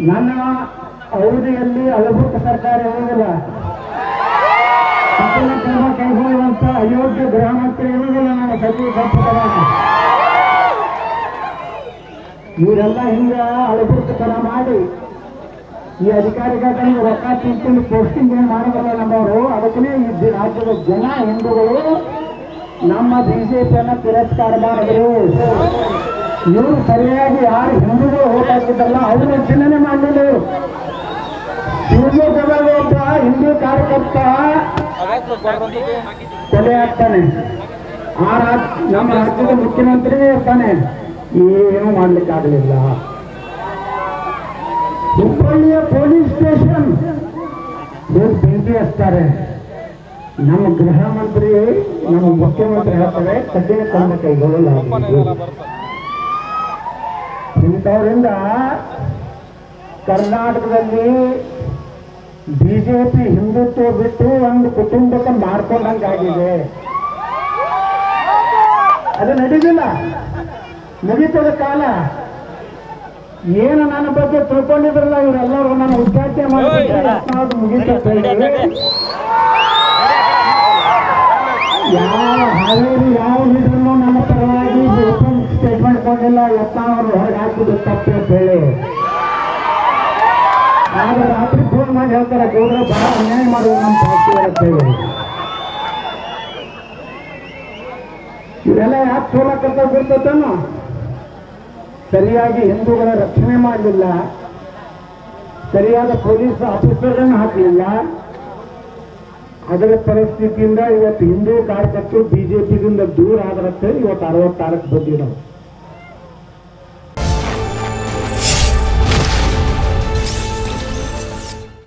ನನ್ನ ಅವಧಿಯಲ್ಲಿ ಅಳಬುರ್ಗ ಸರ್ಕಾರ ಇರುವುದಿಲ್ಲ, ಕಠಿಣ ಕ್ರಮ ಕೈಗೊಳ್ಳುವಂತ ಅಯೋಗ್ಯ ಗೃಹ ಮಂತ್ರಿ ಇರುವುದಿಲ್ಲ, ನನ್ನ ಸಚಿವ ಸಂಪುಟವಾಗಿ ಇವರೆಲ್ಲ ಹಿಂಗ ಅಳಬುರ್ಗತನ ಮಾಡಿ ಈ ಅಧಿಕಾರಿಗಳಿಗೆ ರೊಕ್ಕ ತಿಂಕೊಂಡು ಪೋಸ್ಟಿಂಗ್ ಏನು ಮಾಡೋದಲ್ಲ ನಮ್ಮವರು. ಅದಕ್ಕೇ ಈ ರಾಜ್ಯದ ಜನ ಹಿಂದೂಗಳು ನಮ್ಮ ಬಿಜೆಪಿಯನ್ನು ತಿರಸ್ಕಾರ ಮಾಡಿದ್ರು. ಇವರು ಸರಿಯಾಗಿ ಯಾರು ಹಿಂದೂಗಳು ಹೋಗ್ತಿದ್ದಲ್ಲ ಅವರು ರಕ್ಷಣೆ ಮಾಡಲಿಲ್ಲ. ಶಿವಮೊಗ್ಗದಾಗ ಒಬ್ಬ ಹಿಂದೂ ಕಾರ್ಯಕರ್ತ ಕೊಲೆ ಆಗ್ತಾನೆ, ನಮ್ಮ ರಾಜ್ಯದ ಮುಖ್ಯಮಂತ್ರಿನೇ ಇರ್ತಾನೆ, ಏನೂ ಮಾಡ್ಲಿಕ್ಕಾಗಲಿಲ್ಲ. ಹುಬ್ಬಳ್ಳಿಯ ಪೊಲೀಸ್ ಸ್ಟೇಷನ್ ಬೆಂಕಿ ಹಚ್ತಾರೆ. ನಮ್ಮ ಗೃಹ ಮಂತ್ರಿ ನಮ್ಮ ಮುಖ್ಯಮಂತ್ರಿ ಹೇಳ್ತಾರೆ ಕಠಿಣ ಕ್ರಮ ಕೈಗೊಳ್ಳಲಾಗಿದೆ. ಇಂಥವರಿಂದ ಕರ್ನಾಟಕದಲ್ಲಿ ಬಿಜೆಪಿ ಹಿಂದುತ್ವ ಬಿಟ್ಟು ಒಂದು ಕುಟುಂಬಕ್ಕೆ ಮಾಡ್ಕೊಂಡಂಗಾಗಿದೆ. ಅದು ನಡೆದಿಲ್ಲ, ಮುಗಿತದ ಕಾಲ. ಏನು ನನ್ನ ಬಗ್ಗೆ ತಿಳ್ಕೊಂಡಿದ್ರಲ್ಲ ಇವರೆಲ್ಲರೂ ನಾನು ಉದ್ಘಾಟನೆ ಮಾಡಿ ಮುಗಿತೇವೆ. ಯಾವ ಹಾವೇರಿ ಯಾವ ಲೀಡರ್ನು ನನ್ನ ಪರವಾಗಿ ಓಪನ್ ಸ್ಟೇಟ್ಮೆಂಟ್ ಕೊಡಲಿಲ್ಲ. ಯತ್ನಾಳ್ ಹೊರಗೆ ಹಾಕಿದ್ದು ತಪ್ಪು ಅಂತ ಹೇಳಿ ಆಗ ರಾತ್ರಿ ಫೋನ್ ಮಾಡಿ ಹೇಳ್ತಾರೆ ಗೌಡ್ರ ಬಹಳ ಅನ್ಯಾಯ ಮಾಡೋದು ನಮ್ಮ ಪಾರ್ಟಿ ಅಂತ ಹೇಳಿ. ಇವರೆಲ್ಲ ಯಾಕೆ ಸೋಲಕ್ಕಂತ ಗೊತ್ತೇನೋ, ಸರಿಯಾಗಿ ಹಿಂದೂಗಳ ರಕ್ಷಣೆ ಮಾಡಲಿಲ್ಲ, ಸರಿಯಾದ ಪೊಲೀಸ್ ಆಫೀಸರ್ಗಳನ್ನು ಹಾಕಲಿಲ್ಲ. ಅದರ ಪರಿಸ್ಥಿತಿಯಿಂದ ಇವತ್ತು ಹಿಂದೂ ಕಾರ್ಯಕರ್ತರು ಬಿಜೆಪಿಯಿಂದ ದೂರ ಆದ್ರಂತೆ ಇವತ್ತು 66ಕ್ಕೆ ಬಂದಿವಿ ನಾವು.